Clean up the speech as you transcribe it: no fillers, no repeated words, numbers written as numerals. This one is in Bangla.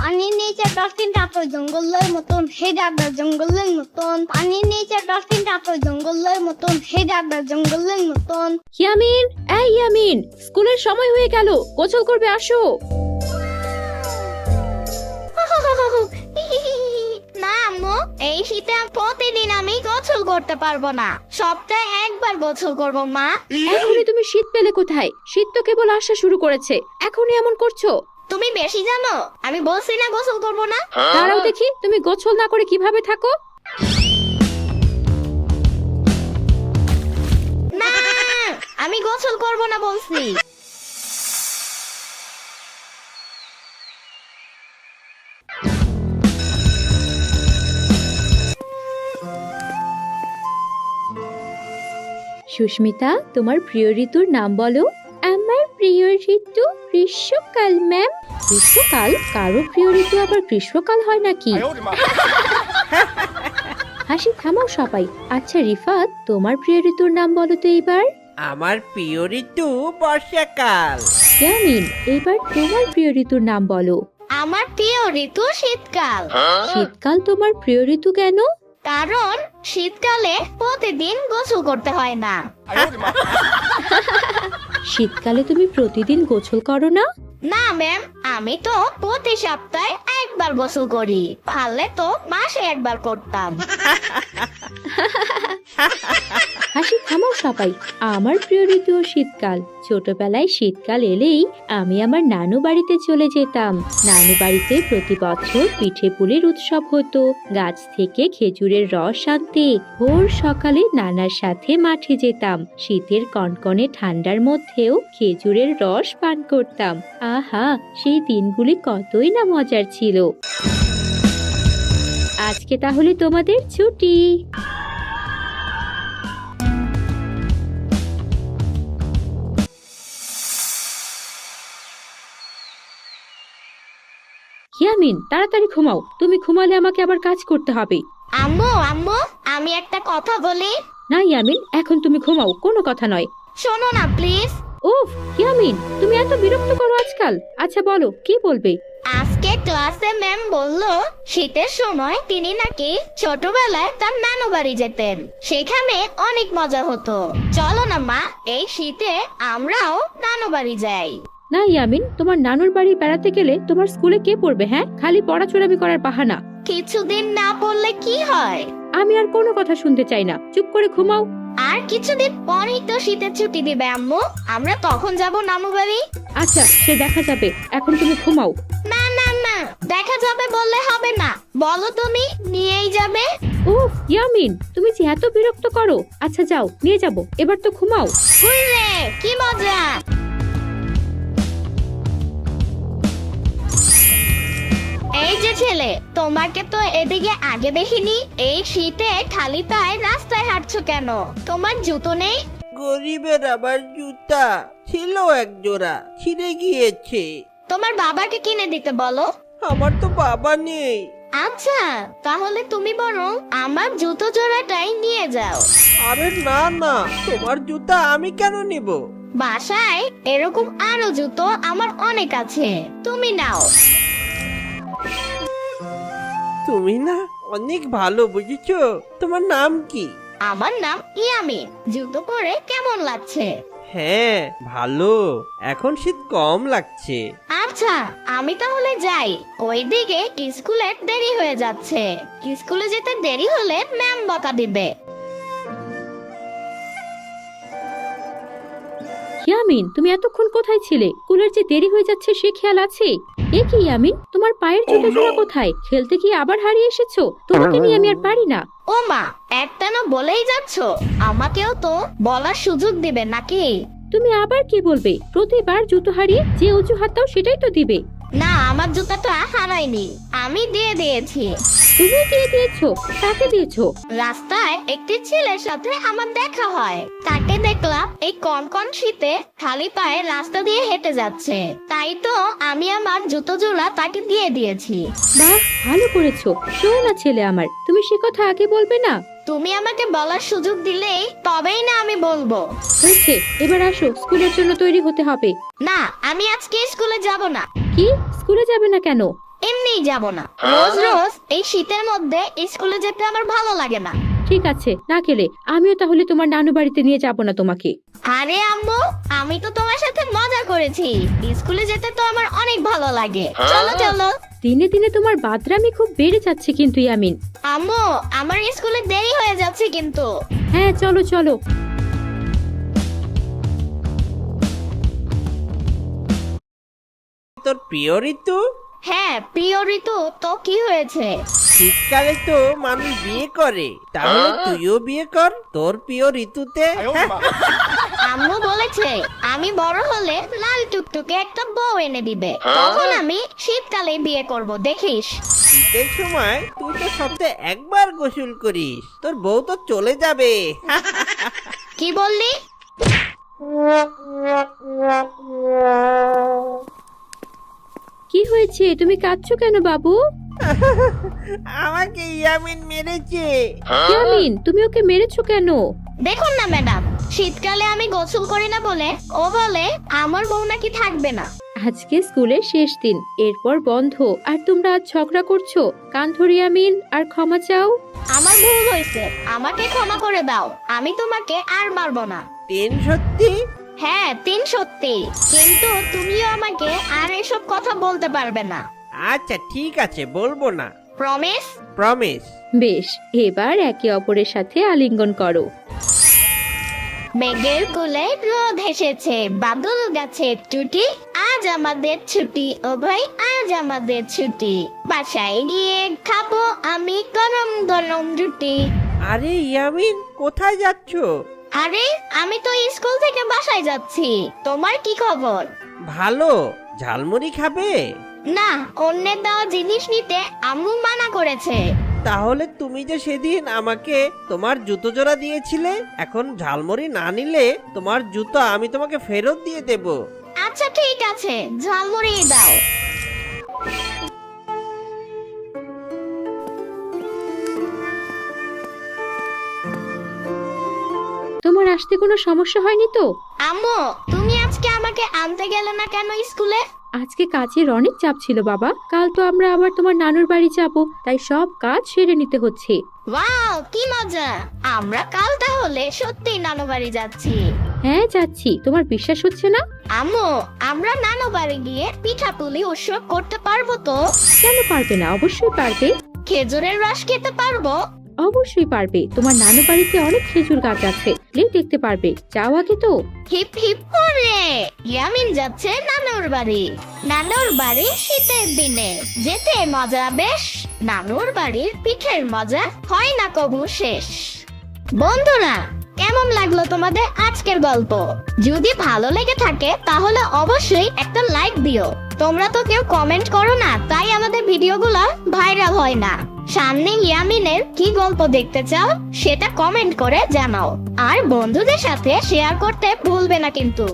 পানির নিচে ডলফিনটা তো জঙ্গলের মতন, হে দাদা জঙ্গলের মতন। পানির নিচে ডলফিনটা তো জঙ্গলের মতন, হে দাদা জঙ্গলের মতন। ইয়ামিন, এই ইয়ামিন, স্কুলের সময় হয়ে গেল, গোসল করবে, আসো। না আম্মু, এই শীতে প্রতিদিন আমি গোসল করতে পারবো না, সপ্তাহে একবার গোসল করবো মা। এখনই তুমি শীত পেলে কোথায়? শীত তো কেবল আসা শুরু করেছে, এখনই এমন করছো। তুমি বেশি জানো, আমি বলছি না গোসল করবো না। দাঁড়াও দেখি, তুমি গোসল না করে কিভাবে থাকো? না, আমি গোসল করবো না বলছি। সুস্মিতা, তোমার প্রিয় ঋতুর নাম বলো। আমার প্রিয় ঋতু গ্রীষ্মকাল ম্যাম। গ্রীষ্মকাল? কারো প্রিয় ঋতু আবার গ্রীষ্মকাল হয় নাকি? হাসি থামাও সবাই। আচ্ছা রিফাত, তোমার প্রিয় ঋতুর নাম বলো তো এইবার। আমার প্রিয় ঋতু বর্ষাকাল। ইয়ামিন, এইবার তোমার প্রিয় ঋতুর নাম বলো। আমার প্রিয় ঋতু শীতকাল। শীতকাল তোমার প্রিয় ঋতু কেন? কারণ শীতকালে প্রতিদিন গোসল করতে হয় না। শীতকালে তুমি প্রতিদিন গোসল করো না? না ম্যাম, আমি তো প্রতি সপ্তাহে একবার গোসল করি, পারলে তো মাসে একবার করতাম। হাসি থামাও সবাই। আমার প্রিয় ঋতু শীতকাল। ছোটবেলায় শীতকাল এলেই আমি আমার নানু বাড়িতে চলে যেতাম। নানু বাড়িতে প্রতি বছর পিঠে পুলির উৎসব হতো। গাছ থেকে খেজুরের রস আনতে ভোর সকালে নানার সাথে মাঠে যেতাম। শীতের কনকনে ঠান্ডার মধ্যেও খেজুরের রস পান করতাম। আহা, সেই দিনগুলি কতই না মজার ছিল। আজকে তাহলে তোমাদের ছুটি। ইয়ামিন, তাড়াতাড়ি ঘুমাও। তুমি ঘুমালে আমাকে আবার কাজ করতে হবে। আম্মু আম্মু, আমি একটা কথা বলি। না ইয়ামিন, এখন তুমি ঘুমাও, কোনো কথা নয়। শোনো না প্লিজ। উফ ইয়ামিন, তুমি এত বিরক্ত করো আজকাল। আচ্ছা বলো, কি বলবে? আজকে ক্লাসে ম্যাম বললো শীতের সময় তিনি নাকি ছোটবেলায় তার নানু বাড়ি যেতেন, সেখানে অনেক মজা হতো। চলো না মা, এই শীতে আমরাও নানু বাড়ি যাই। না ইয়ামিন, তোমার নানুর বাড়ি বেড়াতে গেলে তোমার স্কুলে কে পড়বে? হ্যাঁ, খালি পড়াচোরামি করার বাহানা। কিছুদিন না পড়লে কি হয়? আমি আর কোনো কথা শুনতে চাই না, চুপ করে ঘুমাও। আর কিছুদিন পরেই তো শীতের ছুটি দিবে আম্মু, আমরা তখন যাব নানু বাড়ি। আচ্ছা, সে দেখা যাবে, এখন তুমি ঘুমাও। না না না, দেখা যাবে বললে হবে না, বলো তুমি নিয়েই যাবে। উফ ইয়ামিন, তুমি যে এত বিরক্ত করো। আচ্ছা যাও, নিয়ে যাব, এবার তো ঘুমাও। হুররে, কি মজা। এই যে ছেলে, তোমাকে তো এদিকে আগে দেখিনি। এই শীতে খালি পায়ে রাস্তায় হাঁটছো কেন? তোমার জুতো নেই? গরিবের আবার জুতা ছিল এক জোড়া, ছিঁড়ে গিয়েছে। তোমার বাবাকে কিনে দিতে বলো। আমার তো বাবা নেই। আচ্ছা, তাহলে তুমি বরং আমার জুতো জোড়াটাই নিয়ে যাও। আরে না না, তোমার জুতা আমি কেন নিব? বাসায় এরকম আরো জুতো আমার অনেক আছে, তুমি নাও। তুমি না অনেক ভালো, বুঝেছো? তোমার নাম কি? আমার নাম ইয়ামিন। জুতো পরে কেমন লাগছে? হ্যাঁ ভালো, এখন শীত কম লাগছে। আচ্ছা, আমি তাহলে যাই। ওইদিকে স্কুলের দেরি হয়ে যাচ্ছে, স্কুলে যেতে দেরি হলে ম্যাম বকা দিবে। ইয়ামিন, তুমি এতক্ষণ কোথায় ছিলে? স্কুলের যে দেরি হয়ে যাচ্ছে সে খেয়াল আছে? এ কি ইয়ামিন, তোমার পায়ের জুতো জোড়া কোথায়? খেলতে কি আবার হারিয়ে এসেছো? তোমাকে নিয়ে আমি আর পারি না। ও মা, একটানা বলেই যাচ্ছ, আমাকেও তো বলার সুযোগ দিবে নাকি? তুমি আবার কি বলবে? প্রতিবার জুতো হারিয়ে যে অজুহাত দাও সেটাই তো দিবে। না, আমার জুতাটা হারাইনি, আমি দিয়ে দিয়েছি। তুমি দিয়ে দিয়েছো? কাকে দিয়েছো? রাস্তায় একটি ছেলের সাথে আমার দেখা হয়, তাকে দেখলাম এই কনকন শীতে খালি পায়ে রাস্তা দিয়ে হেঁটে যাচ্ছে, তাই তো আমি আমার জুতো জোড়া তাকে দিয়ে দিয়েছি। বাহ, ভালো করেছো। শোনো না ছেলে আমার, তুমি সে কথা আগে বলবে না? তুমি আমাকে বলার সুযোগ দিলেই তবেই না আমি বলবো। হয়েছে, এবার আসো, স্কুলের জন্য তৈরি হতে হবে। না, আমি আজকে স্কুলে যাব না। কি, স্কুলে যাবে না কেন? এমনি কিছুতেই যাব না। রোজ রোজ এই শীতের মধ্যে স্কুলে যেতে আমার ভালো লাগে না। ঠিক আছে, না গেলে আমিও তাহলে তোমার নানু বাড়িতে নিয়ে যাব না তোমাকে। আরে আম্মু, আমি তো তোমার সাথে মজা করেছি। স্কুলে যেতে তো আমার অনেক ভালো লাগে। চলো চলো। দিনে দিনে তোমার বাদরামি খুব বেড়ে যাচ্ছে কিন্তু ইয়ামিন। আম্মু, আমার স্কুলে দেরি হয়ে যাচ্ছে কিন্তু। হ্যাঁ চলো চলো। তোর প্রিয় ঋতু? হ্যাঁ, প্রিয় ঋতু তো কি হয়েছে? শীতকালে তো মানুষ বিয়ে করে, তাহলে তুইও বিয়ে কর তোর প্রিয় ঋতুতে। আম্মু বলেছে আমি বড় হলে লাল টুকটুকে একটা বউ এনে দিবে, তখন আমি শীতকালে বিয়ে করব, দেখিস। শীতের সময় তুই তো সপ্তাহে একবার গোসল করিস, তোর বউ তো চলে যাবে। কি বললি? কি হয়েছে, তুমি কাঁদছো কেন বাবু? আমাকে ইয়ামিন মেরেছে। ইয়ামিন, তুমি ওকে মেরেছো কেন? দেখুন না ম্যাডাম, শীতকালে আমি গোসল করি না বলে ও বলে আমার বউ নাকি থাকবে না। আজকে স্কুলের শেষ দিন, এরপর বন্ধ, আর তোমরা আজ ঝগড়া করছো। কান ধরি ইয়ামিন, আর ক্ষমা চাও। আমার ভুল হয়েছে, আমাকে ক্ষমা করে দাও। আমি তোমাকে আর মারবো না। তিন সত্যি? হ্যাঁ, তিন সত্যি। কিন্তু তুমিও আমাকে আর এসব কথা বলতে পারবে না। আচ্ছা ঠিক আছে, বলবো না। প্রমিস? প্রমিস। বেশ, এবার একে অপরের সাথে আলিঙ্গন করো। মেঘের কোলে রোদ এসেছে, বাদল গাছে টুটি, আজ আমাদের ছুটি ও ভাই, আজ আমাদের ছুটি। বাসায় গিয়ে খাবো আমি গরম গরম রুটি। আরে ইয়ামিন, কোথায় যাচ্ছো? আরে, আমি তো স্কুল থেকে বাসায় যাচ্ছি। তোমার কি খবর? ভালো। ঝালমুড়ি খাবে? না, অন্যের দেওয়া জিনিস নিতে আম্মু মানা করেছে। তাহলে তুমি যে সেদিন আমাকে তোমার জুতো জোড়া দিয়েছিলে, এখন ঝালমুড়ি না নিলে তোমার জুতো আমি তোমাকে ফেরত দিয়ে দেব। আচ্ছা ঠিক আছে, ঝালমুড়ি দাও। তোমার আসতে কোনো সমস্যা হয়নি তো? আম্মু, তুমি আজকে আমাকে আনতে গেলে না কেন স্কুলে? আজকে কাজের অনেক চাপ ছিল বাবা। কাল তো আমরা আবার তোমার নানুর বাড়ি যাব, তাই সব কাজ সেরে নিতে হচ্ছে। ওয়াও, কি মজা! আমরা কাল তাহলে সত্যি নানু বাড়ি যাচ্ছি। হ্যাঁ যাচ্ছি, তোমার বিশ্বাস হচ্ছে না? আম্মু, আমরা নানু বাড়ি গিয়ে পিঠাপুলি উৎসব করতে পারবো তো? কেন পারবে না, অবশ্যই পারবে। খেজুরের রস খেতে পারবো? অবশ্যই পারবে, তোমার নানু বাড়িতে অনেক খেজুর গাছ আছে, গেলেই দেখতে পারবে। যাও আগে তো। হিপ হিপ করে ইয়ামিন যাচ্ছে নানুর বাড়ি। নানুর বাড়ি শীতের দিনে যেতে মজা বেশ। নানুর বাড়ির পিঠের মজা হয় না কবু শেষ। বন্ধুরা, কেমন লাগলো তোমাদের আজকের গল্প? যদি ভালো লেগে থাকে তাহলে অবশ্যই একটা লাইক দিও। তোমরা তো কেউ কমেন্ট করো না, তাই আমাদের ভিডিওগুলো ভাইরাল হয় না। সামনে ইয়ামিনের কি গল্প দেখতে চাও সেটা কমেন্ট করে জানাও, আর বন্ধুদের সাথে শেয়ার করতে ভুলবে না কিন্তু।